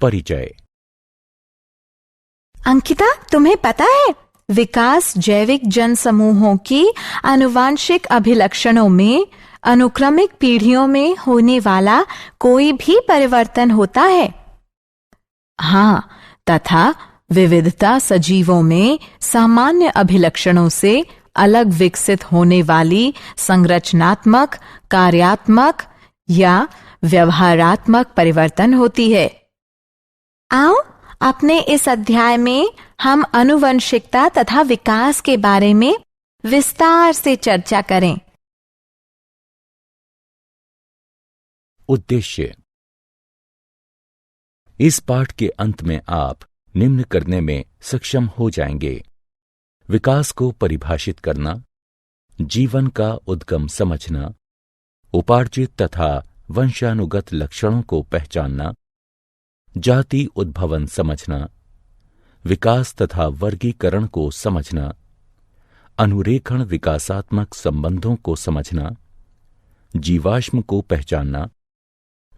परिचय। अंकिता, तुम्हें पता है विकास जैविक जन समूहों की आनुवांशिक अभिलक्षणों में अनुक्रमिक पीढ़ियों में होने वाला कोई भी परिवर्तन होता है। हाँ, तथा विविधता सजीवों में सामान्य अभिलक्षणों से अलग विकसित होने वाली संरचनात्मक, कार्यात्मक या व्यवहारात्मक परिवर्तन होती है। आओ अपने इस अध्याय में हम आनुवंशिकता तथा विकास के बारे में विस्तार से चर्चा करें। उद्देश्य। इस पाठ के अंत में आप निम्न करने में सक्षम हो जाएंगे: विकास को परिभाषित करना, जीवन का उद्गम समझना, उपार्जित तथा वंशानुगत लक्षणों को पहचानना, जाति उद्भवन समझना, विकास तथा वर्गीकरण को समझना, अनुरेखण विकासात्मक संबंधों को समझना, जीवाश्म को पहचानना,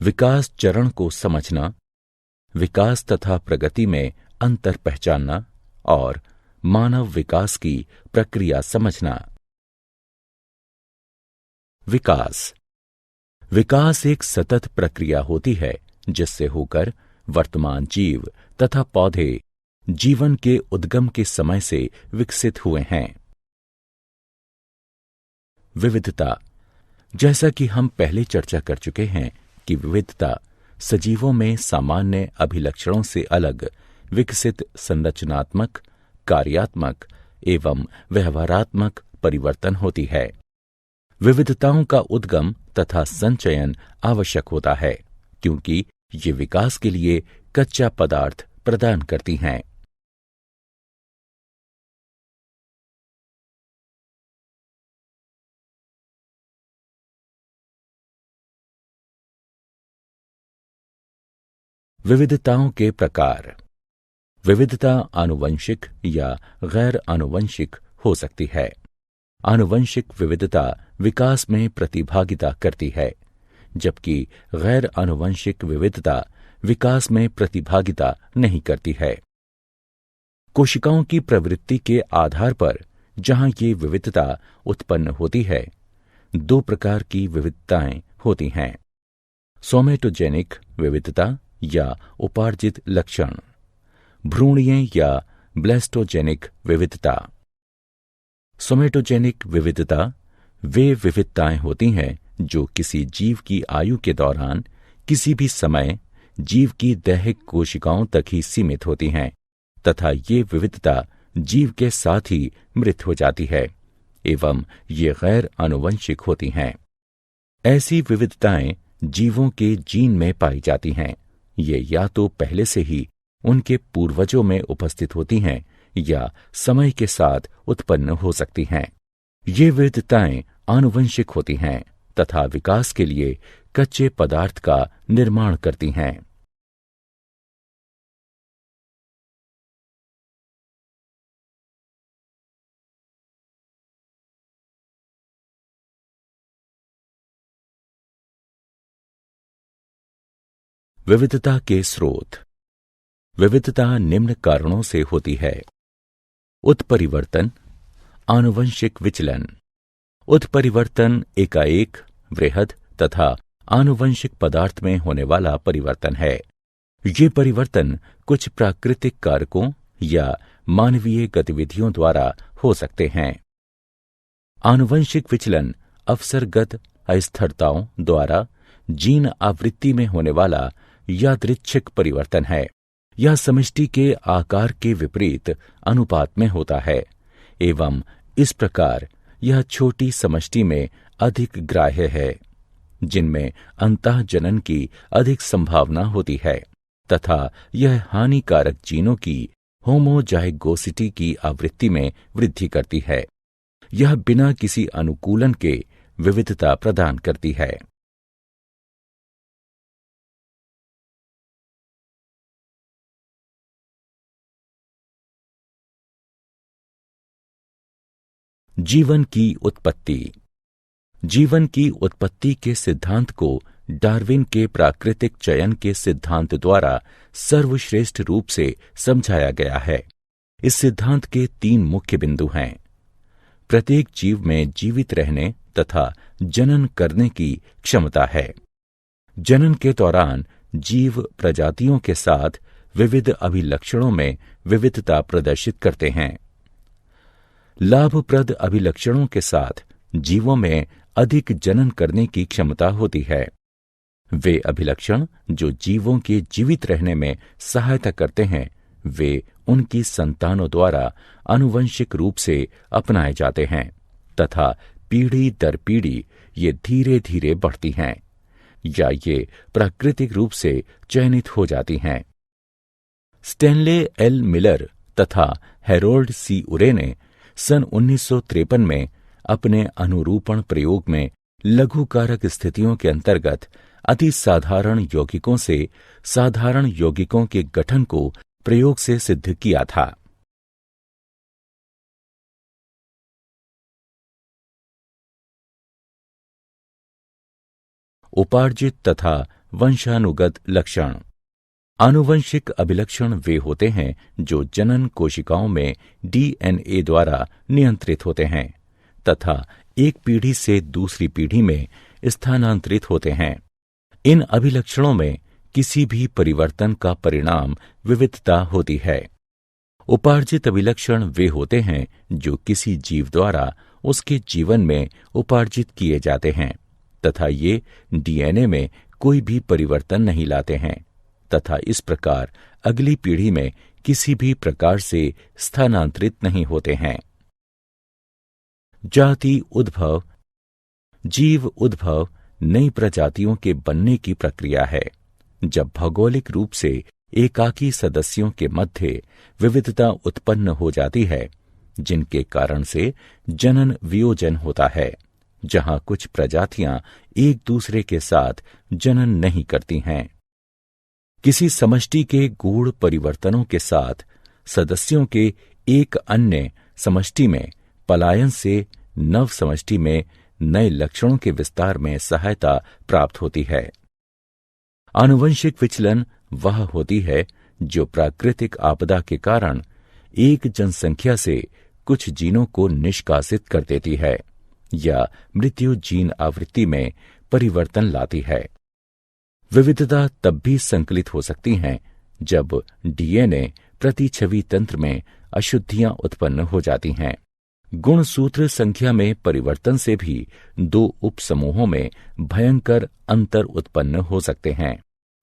विकास चरण को समझना, विकास तथा प्रगति में अंतर पहचानना और मानव विकास की प्रक्रिया समझना। विकास। विकास एक सतत प्रक्रिया होती है जिससे होकर वर्तमान जीव तथा पौधे जीवन के उद्गम के समय से विकसित हुए हैं। विविधता। जैसा कि हम पहले चर्चा कर चुके हैं कि विविधता सजीवों में सामान्य अभिलक्षणों से अलग विकसित संरचनात्मक, कार्यात्मक एवं व्यवहारात्मक परिवर्तन होती है। विविधताओं का उद्गम तथा संचयन आवश्यक होता है क्योंकि ये विकास के लिए कच्चा पदार्थ प्रदान करती हैं। विविधताओं के प्रकार। विविधता आनुवंशिक या गैर आनुवंशिक हो सकती है। आनुवंशिक विविधता विकास में प्रतिभागिता करती है, जबकि गैर आनुवंशिक विविधता विकास में प्रतिभागिता नहीं करती है। कोशिकाओं की प्रवृत्ति के आधार पर जहां ये विविधता उत्पन्न होती है, दो प्रकार की विविधताएं होती हैं: सोमेटोजेनिक विविधता या उपार्जित लक्षण, भ्रूणीय या ब्लेस्टोजेनिक विविधता। सोमेटोजेनिक विविधता वे विविधताएं होती हैं जो किसी जीव की आयु के दौरान किसी भी समय जीव की दैहिक कोशिकाओं तक ही सीमित होती हैं तथा ये विविधता जीव के साथ ही मृत हो जाती है एवं ये गैर आनुवंशिक होती हैं। ऐसी विविधताएं जीवों के जीन में पाई जाती हैं। ये या तो पहले से ही उनके पूर्वजों में उपस्थित होती हैं या समय के साथ उत्पन्न हो सकती हैं। ये विविधताएं आनुवंशिक होती हैं तथा विकास के लिए कच्चे पदार्थ का निर्माण करती हैं। विविधता के स्रोत। विविधता निम्न कारणों से होती है: उत्परिवर्तन, आनुवंशिक विचलन। उत्परिवर्तन एकाएक, वृहद तथा आनुवंशिक पदार्थ में होने वाला परिवर्तन है। ये परिवर्तन कुछ प्राकृतिक कारकों या मानवीय गतिविधियों द्वारा हो सकते हैं। आनुवंशिक विचलन अवसरगत अस्थिरताओं द्वारा जीन आवृत्ति में होने वाला यादृच्छिक परिवर्तन है। यह समष्टि के आकार के विपरीत अनुपात में होता है एवं इस प्रकार यह छोटी समष्टि में अधिक ग्राह्य है, जिनमें अंतःजनन की अधिक संभावना होती है तथा यह हानिकारक जीनों की होमोजाइगोसिटी की आवृत्ति में वृद्धि करती है। यह बिना किसी अनुकूलन के विविधता प्रदान करती है। जीवन की उत्पत्ति। जीवन की उत्पत्ति के सिद्धांत को डार्विन के प्राकृतिक चयन के सिद्धांत द्वारा सर्वश्रेष्ठ रूप से समझाया गया है। इस सिद्धांत के 3 मुख्य बिंदु हैं। प्रत्येक जीव में जीवित रहने तथा जनन करने की क्षमता है। जनन के दौरान जीव प्रजातियों के साथ विविध अभिलक्षणों में विविधता प्रदर्शित करते हैं। लाभप्रद अभिलक्षणों के साथ जीवों में अधिक जनन करने की क्षमता होती है। वे अभिलक्षण जो जीवों के जीवित रहने में सहायता करते हैं, वे उनकी संतानों द्वारा आनुवंशिक रूप से अपनाए जाते हैं तथा पीढ़ी दर पीढ़ी ये धीरे धीरे बढ़ती हैं या ये प्राकृतिक रूप से चयनित हो जाती हैं। स्टैनले एल मिलर तथा हैरोल्ड सी उरे ने सन 1953 में अपने अनुरूपण प्रयोग में लघुकारक स्थितियों के अंतर्गत अति साधारण यौगिकों से साधारण यौगिकों के गठन को प्रयोग से सिद्ध किया था। उपार्जित तथा वंशानुगत लक्षण। आनुवंशिक अभिलक्षण वे होते हैं जो जनन कोशिकाओं में डीएनए द्वारा नियंत्रित होते हैं तथा एक पीढ़ी से दूसरी पीढ़ी में स्थानांतरित होते हैं। इन अभिलक्षणों में किसी भी परिवर्तन का परिणाम विविधता होती है। उपार्जित अभिलक्षण वे होते हैं जो किसी जीव द्वारा उसके जीवन में उपार्जित किए जाते हैं तथा ये डीएनए में कोई भी परिवर्तन नहीं लाते हैं तथा इस प्रकार अगली पीढ़ी में किसी भी प्रकार से स्थानांतरित नहीं होते हैं। जाति उद्भव। जीव उद्भव नई प्रजातियों के बनने की प्रक्रिया है। जब भौगोलिक रूप से एकाकी सदस्यों के मध्य विविधता उत्पन्न हो जाती है, जिनके कारण से जनन वियोजन होता है, जहां कुछ प्रजातियां एक दूसरे के साथ जनन नहीं करती हैं। किसी समष्टि के गूढ़ परिवर्तनों के साथ सदस्यों के एक अन्य समष्टि में पलायन से नव समष्टि में नए लक्षणों के विस्तार में सहायता प्राप्त होती है। आनुवंशिक विचलन वह होती है जो प्राकृतिक आपदा के कारण एक जनसंख्या से कुछ जीनों को निष्कासित कर देती है या मृत्यु जीन आवृत्ति में परिवर्तन लाती है। विविधता तब भी संकलित हो सकती हैं जब डीएनए प्रतिछवि तंत्र में अशुद्धियां उत्पन्न हो जाती हैं। गुणसूत्र संख्या में परिवर्तन से भी 2 उपसमूहों में भयंकर अंतर उत्पन्न हो सकते हैं।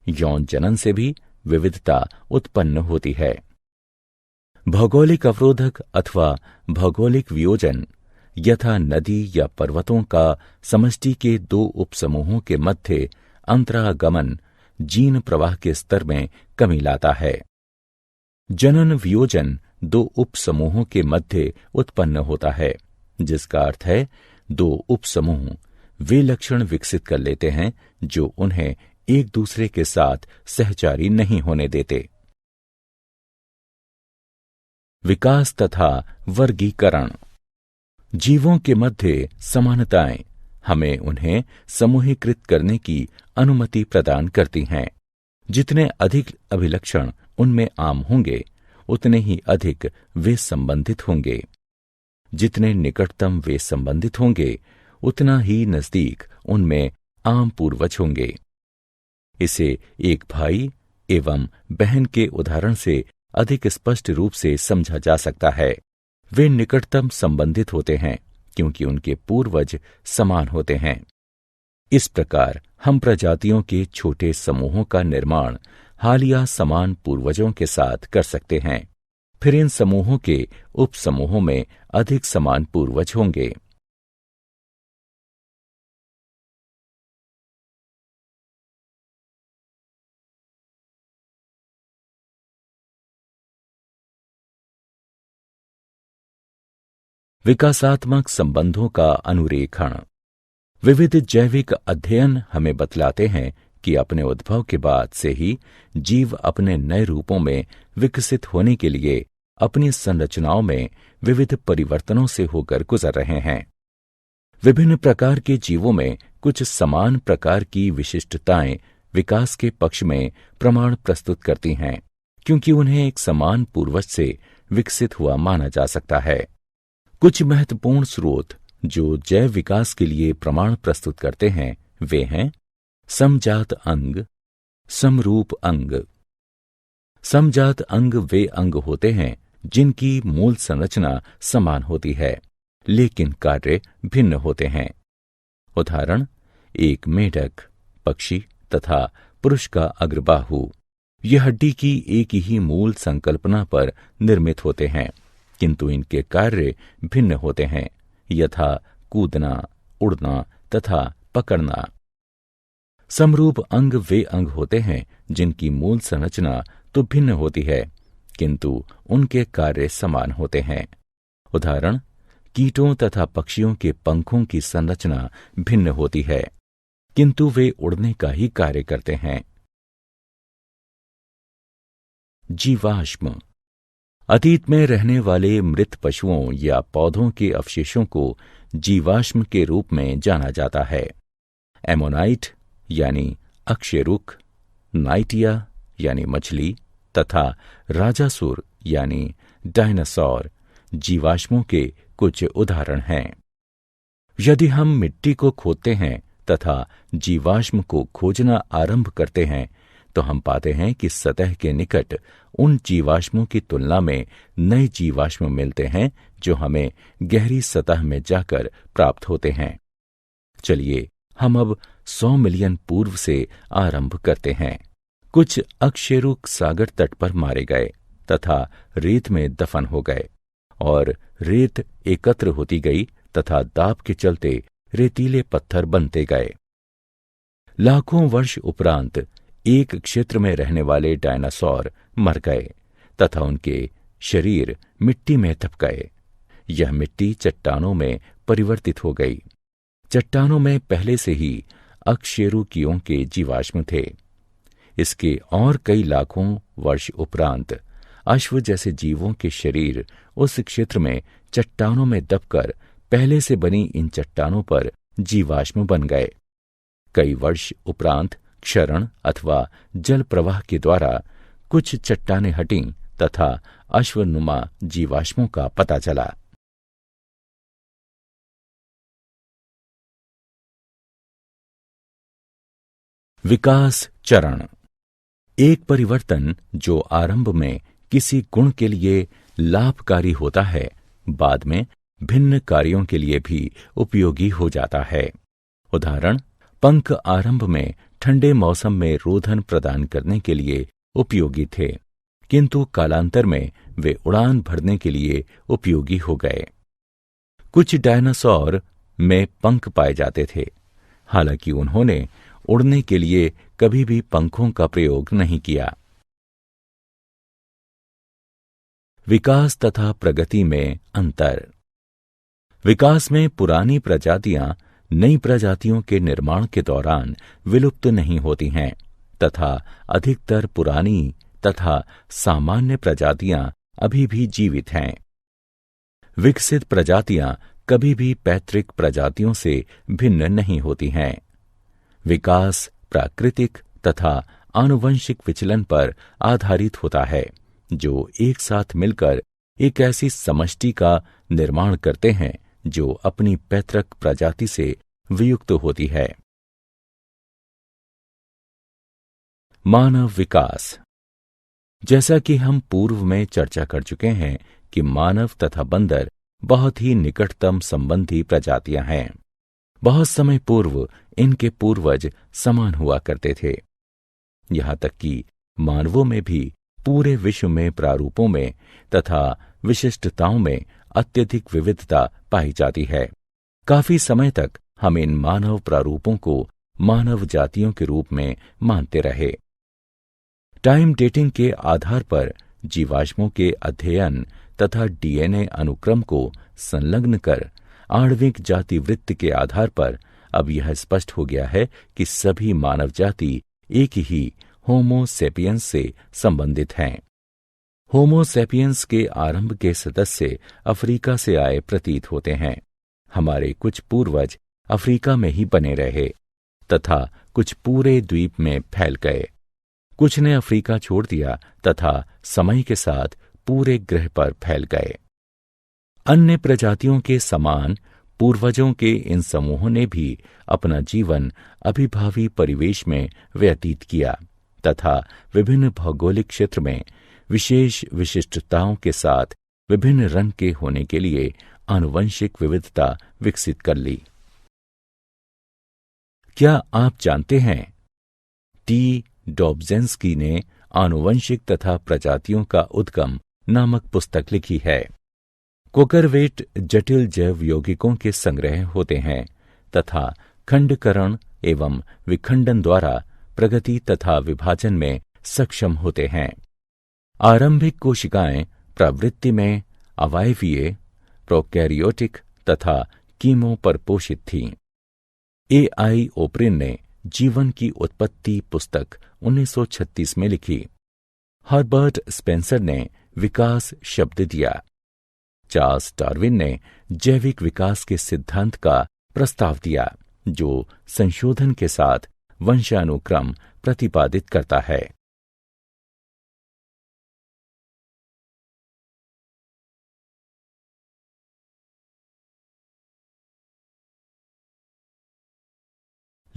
यौन जनन से भी विविधता उत्पन्न होती है। भौगोलिक अवरोधक अथवा भौगोलिक वियोजन यथा नदी या पर्वतों का समष्टि के 2 उपसमूहों के मध्य अंतरागमन जीन प्रवाह के स्तर में कमी लाता है। जनन वियोजन 2 उपसमूहों के मध्य उत्पन्न होता है, जिसका अर्थ है 2 उपसमूह वे लक्षण विकसित कर लेते हैं जो उन्हें एक दूसरे के साथ सहचारी नहीं होने देते। विकास तथा वर्गीकरण। जीवों के मध्य समानताएं हमें उन्हें समूहीकृत करने की अनुमति प्रदान करती हैं। जितने अधिक अभिलक्षण उनमें आम होंगे, उतने ही अधिक वे संबंधित होंगे। जितने निकटतम वे संबंधित होंगे, उतना ही नजदीक उनमें आम पूर्वज होंगे। इसे एक भाई एवं बहन के उदाहरण से अधिक स्पष्ट रूप से समझा जा सकता है। वे निकटतम संबंधित होते हैं क्योंकि उनके पूर्वज समान होते हैं। इस प्रकार हम प्रजातियों के छोटे समूहों का निर्माण हालिया समान पूर्वजों के साथ कर सकते हैं। फिर इन समूहों के उपसमूहों में अधिक समान पूर्वज होंगे। विकासात्मक संबंधों का अनुरेखण। विविध जैविक अध्ययन हमें बतलाते हैं कि अपने उद्भव के बाद से ही जीव अपने नए रूपों में विकसित होने के लिए अपनी संरचनाओं में विविध परिवर्तनों से होकर गुजर रहे हैं। विभिन्न प्रकार के जीवों में कुछ समान प्रकार की विशिष्टताएं विकास के पक्ष में प्रमाण प्रस्तुत करती हैं, क्योंकि उन्हें एक समान पूर्वज से विकसित हुआ माना जा सकता है। कुछ महत्वपूर्ण स्रोत जो जैव विकास के लिए प्रमाण प्रस्तुत करते हैं वे हैं समजात अंग, समरूप अंग। समजात अंग वे अंग होते हैं जिनकी मूल संरचना समान होती है लेकिन कार्य भिन्न होते हैं। उदाहरण, एक मेढक, पक्षी तथा पुरुष का अग्रबाहु। यह हड्डी की एक ही मूल संकल्पना पर निर्मित होते हैं, किंतु इनके कार्य भिन्न होते हैं, यथा कूदना, उड़ना तथा पकड़ना। समरूप अंग वे अंग होते हैं जिनकी मूल संरचना तो भिन्न होती है, किंतु उनके कार्य समान होते हैं। उदाहरण, कीटों तथा पक्षियों के पंखों की संरचना भिन्न होती है, किंतु वे उड़ने का ही कार्य करते हैं। जीवाश्म। अतीत में रहने वाले मृत पशुओं या पौधों के अवशेषों को जीवाश्म के रूप में जाना जाता है। एमोनाइट यानी अक्षय रुख, नाइटिया यानी मछली तथा राजासुर यानी डायनासोर जीवाश्मों के कुछ उदाहरण हैं। यदि हम मिट्टी को खोदते हैं तथा जीवाश्म को खोजना आरंभ करते हैं तो हम पाते हैं कि सतह के निकट उन जीवाश्मों की तुलना में नए जीवाश्म मिलते हैं जो हमें गहरी सतह में जाकर प्राप्त होते हैं। चलिए हम अब 100 मिलियन पूर्व से आरंभ करते हैं। कुछ अकशेरुक सागर तट पर मारे गए तथा रेत में दफन हो गए और रेत एकत्र होती गई तथा दाब के चलते रेतीले पत्थर बनते गए। लाखों वर्ष उपरांत एक क्षेत्र में रहने वाले डायनासोर मर गए तथा उनके शरीर मिट्टी में दब गए। यह मिट्टी चट्टानों में परिवर्तित हो गई। चट्टानों में पहले से ही अकशेरुकियों के जीवाश्म थे। इसके और कई लाखों वर्ष उपरांत अश्व जैसे जीवों के शरीर उस क्षेत्र में चट्टानों में दबकर पहले से बनी इन चट्टानों पर जीवाश्म बन गए। कई वर्ष उपरांत क्षरण अथवा जल प्रवाह के द्वारा कुछ चट्टानें हटीं तथा अश्वनुमा जीवाश्मों का पता चला। विकास चरण। एक परिवर्तन जो आरंभ में किसी गुण के लिए लाभकारी होता है, बाद में भिन्न कार्यों के लिए भी उपयोगी हो जाता है। उदाहरण, पंख आरंभ में ठंडे मौसम में रोधन प्रदान करने के लिए उपयोगी थे, किंतु कालांतर में वे उड़ान भरने के लिए उपयोगी हो गए। कुछ डायनासोर में पंख पाए जाते थे, हालांकि उन्होंने उड़ने के लिए कभी भी पंखों का प्रयोग नहीं किया। विकास तथा प्रगति में अंतर। विकास में पुरानी प्रजातियां नई प्रजातियों के निर्माण के दौरान विलुप्त नहीं होती हैं तथा अधिकतर पुरानी तथा सामान्य प्रजातियां अभी भी जीवित हैं। विकसित प्रजातियां कभी भी पैतृक प्रजातियों से भिन्न नहीं होती हैं। विकास प्राकृतिक तथा आनुवंशिक विचलन पर आधारित होता है जो एक साथ मिलकर एक ऐसी समष्टि का निर्माण करते हैं जो अपनी पैतृक प्रजाति से वियुक्त होती है। मानव विकास। जैसा कि हम पूर्व में चर्चा कर चुके हैं कि मानव तथा बंदर बहुत ही निकटतम संबंधी प्रजातियां हैं। बहुत समय पूर्व इनके पूर्वज समान हुआ करते थे। यहां तक कि मानवों में भी पूरे विश्व में प्रारूपों में तथा विशिष्टताओं में अत्यधिक विविधता पाई जाती है। काफी समय तक हम इन मानव प्रारूपों को मानव जातियों के रूप में मानते रहे। टाइम डेटिंग के आधार पर जीवाश्मों के अध्ययन तथा डीएनए अनुक्रम को संलग्न कर आणविक जाति वृत्त के आधार पर अब यह स्पष्ट हो गया है कि सभी मानव जाति एक ही होमो सेपियंस से संबंधित हैं। होमो सेपियंस के आरंभ के सदस्य अफ्रीका से आए प्रतीत होते हैं। हमारे कुछ पूर्वज अफ्रीका में ही बने रहे तथा कुछ पूरे द्वीप में फैल गए। कुछ ने अफ्रीका छोड़ दिया तथा समय के साथ पूरे ग्रह पर फैल गए। अन्य प्रजातियों के समान पूर्वजों के इन समूहों ने भी अपना जीवन अभिभावी परिवेश में व्यतीत किया तथा विभिन्न भौगोलिक क्षेत्र में विशेष विशिष्टताओं के साथ विभिन्न रंग के होने के लिए आनुवंशिक विविधता विकसित कर ली। क्या आप जानते हैं, टी डॉब्जेंस्की ने आनुवंशिक तथा प्रजातियों का उद्गम नामक पुस्तक लिखी है। कोकरवेट जटिल जैव यौगिकों के संग्रह होते हैं तथा खंडकरण एवं विखंडन द्वारा प्रगति तथा विभाजन में सक्षम होते हैं। आरंभिक कोशिकाएं प्रवृत्ति में अवायवीय, प्रोकैरियोटिक तथा कीमो पर पोषित थीं। ए.आई. ओप्रिन ने जीवन की उत्पत्ति पुस्तक 1936 में लिखी। हर्बर्ट स्पेंसर ने विकास शब्द दिया। चार्ल्स डार्विन ने जैविक विकास के सिद्धांत का प्रस्ताव दिया, जो संशोधन के साथ वंशानुक्रम प्रतिपादित करता है।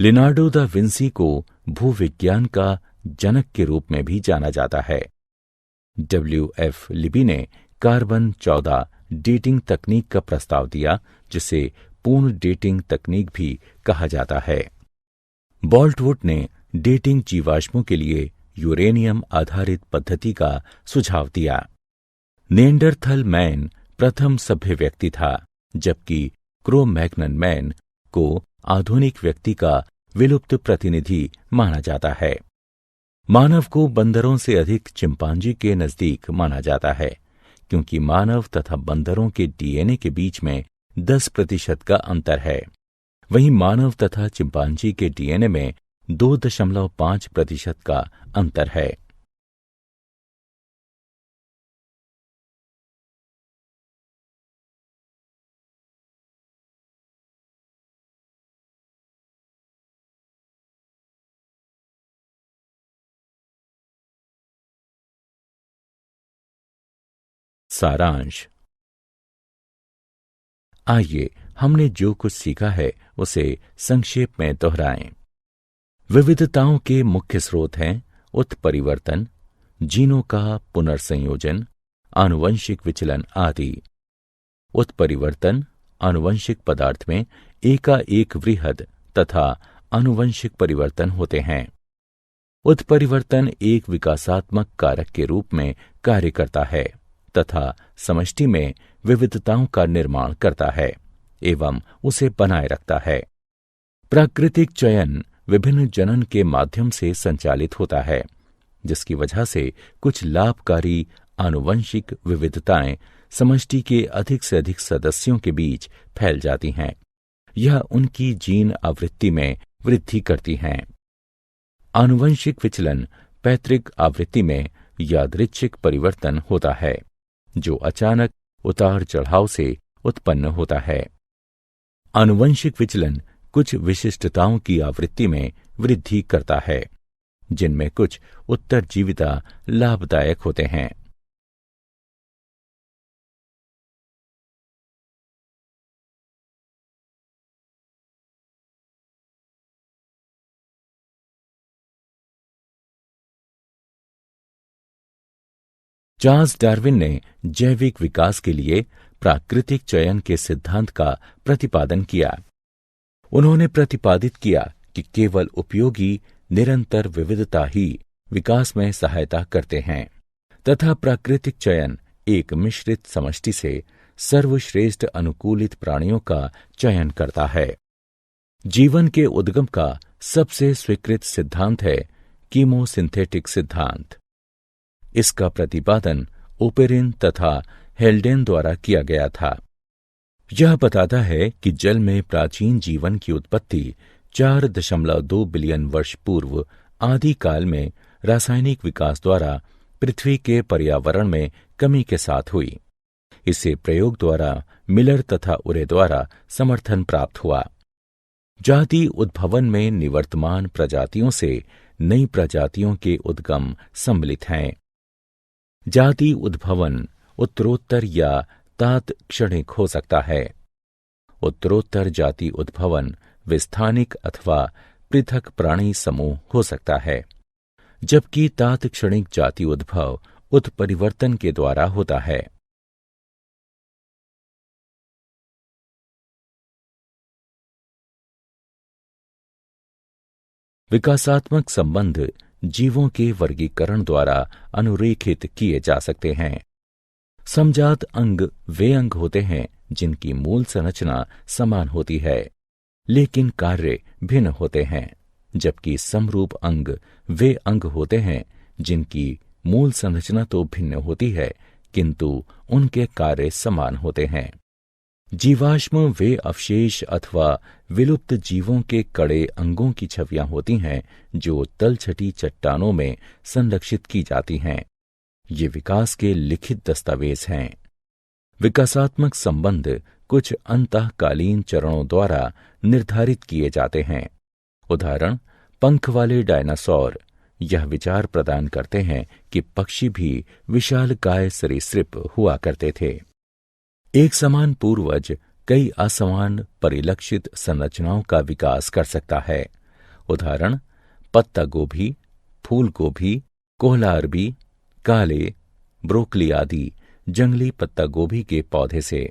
लिनार्डो दा विंसी को भूविज्ञान का जनक के रूप में भी जाना जाता है। W.F. लिबी ने कार्बन 14 डेटिंग तकनीक का प्रस्ताव दिया, जिसे पूर्ण डेटिंग तकनीक भी कहा जाता है। बोल्टवुड ने डेटिंग जीवाश्मों के लिए यूरेनियम आधारित पद्धति का सुझाव दिया। नेएंडरथल मैन प्रथम सभ्य व्यक्ति था, जबकि क्रो-मैग्नन मैन को आधुनिक व्यक्ति का विलुप्त प्रतिनिधि माना जाता है। मानव को बंदरों से अधिक चिंपांजी के नजदीक माना जाता है, क्योंकि मानव तथा बंदरों के डीएनए के बीच में 10% का अंतर है। वहीं मानव तथा चिंपांजी के डीएनए में 2.5% का अंतर है। सारांश। आइए हमने जो कुछ सीखा है उसे संक्षेप में दोहराएं। विविधताओं के मुख्य स्रोत हैं उत्परिवर्तन, जीनों का पुनर्संयोजन, आनुवंशिक विचलन आदि। उत्परिवर्तन आनुवंशिक पदार्थ में एकाएक वृहद तथा आनुवंशिक परिवर्तन होते हैं। उत्परिवर्तन एक विकासात्मक कारक के रूप में कार्य करता है तथा समष्टि में विविधताओं का निर्माण करता है एवं उसे बनाए रखता है। प्राकृतिक चयन विभिन्न जनन के माध्यम से संचालित होता है, जिसकी वजह से कुछ लाभकारी आनुवंशिक विविधताएं समष्टि के अधिक से अधिक सदस्यों के बीच फैल जाती हैं। यह उनकी जीन आवृत्ति में वृद्धि करती हैं। आनुवंशिक विचलन पैतृक आवृत्ति में यादृच्छिक परिवर्तन होता है, जो अचानक उतार चढ़ाव से उत्पन्न होता है। आनुवंशिक विचलन कुछ विशिष्टताओं की आवृत्ति में वृद्धि करता है, जिनमें कुछ उत्तरजीविता लाभदायक होते हैं। चार्ल्स डार्विन ने जैविक विकास के लिए प्राकृतिक चयन के सिद्धांत का प्रतिपादन किया। उन्होंने प्रतिपादित किया कि केवल उपयोगी निरंतर विविधता ही विकास में सहायता करते हैं तथा प्राकृतिक चयन एक मिश्रित समष्टि से सर्वश्रेष्ठ अनुकूलित प्राणियों का चयन करता है। जीवन के उद्गम का सबसे स्वीकृत सिद्धांत है कीमोसिंथेटिक सिद्धांत। इसका प्रतिपादन ओपेरिन तथा हेल्डेन द्वारा किया गया था। यह बताता है कि जल में प्राचीन जीवन की उत्पत्ति 4.2 बिलियन वर्ष पूर्व आदि काल में रासायनिक विकास द्वारा पृथ्वी के पर्यावरण में कमी के साथ हुई। इसे प्रयोग द्वारा मिलर तथा उरे द्वारा समर्थन प्राप्त हुआ। जाति उद्भवन में निवर्तमान प्रजातियों से नई प्रजातियों के उद्गम सम्मिलित हैं। जाति उद्भवन उत्तरोत्तर या तात्क्षणिक हो सकता है। उत्तरोत्तर जाति उद्भवन विस्थानिक अथवा पृथक प्राणी समूह हो सकता है, जबकि तात्क्षणिक जाति उद्भव उत्परिवर्तन के द्वारा होता है। विकासात्मक संबंध जीवों के वर्गीकरण द्वारा अनुरेखित किए जा सकते हैं। समजात अंग वे अंग होते हैं जिनकी मूल संरचना समान होती है, लेकिन कार्य भिन्न होते हैं, जबकि समरूप अंग वे अंग होते हैं जिनकी मूल संरचना तो भिन्न होती है, किंतु उनके कार्य समान होते हैं। जीवाश्म वे अवशेष अथवा विलुप्त जीवों के कड़े अंगों की छवियां होती हैं जो तलछटी चट्टानों में संरक्षित की जाती हैं। ये विकास के लिखित दस्तावेज हैं। विकासात्मक संबंध कुछ अंतःकालीन चरणों द्वारा निर्धारित किए जाते हैं। उदाहरण, पंख वाले डायनासोर यह विचार प्रदान करते हैं कि पक्षी भी विशालकाय सरीसृप हुआ करते थे। एक समान पूर्वज कई असमान परिलक्षित संरचनाओं का विकास कर सकता है। उदाहरण, पत्ता गोभी, फूल गोभी, कोहला अरबी, काले, ब्रोकली आदि जंगली पत्ता गोभी के पौधे से।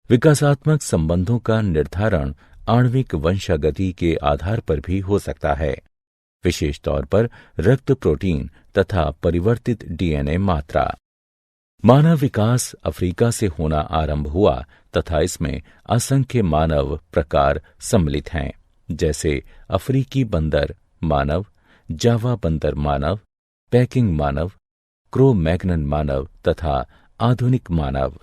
विकासात्मक संबंधों का निर्धारण आणविक वंशागति के आधार पर भी हो सकता है, विशेष तौर पर रक्त प्रोटीन तथा परिवर्तित डीएनए मात्रा। मानव विकास अफ्रीका से होना आरंभ हुआ तथा इसमें असंख्य मानव प्रकार सम्मिलित हैं, जैसे अफ्रीकी बंदर मानव, जावा बंदर मानव, पैकिंग मानव, क्रो मैग्नन मानव तथा आधुनिक मानव।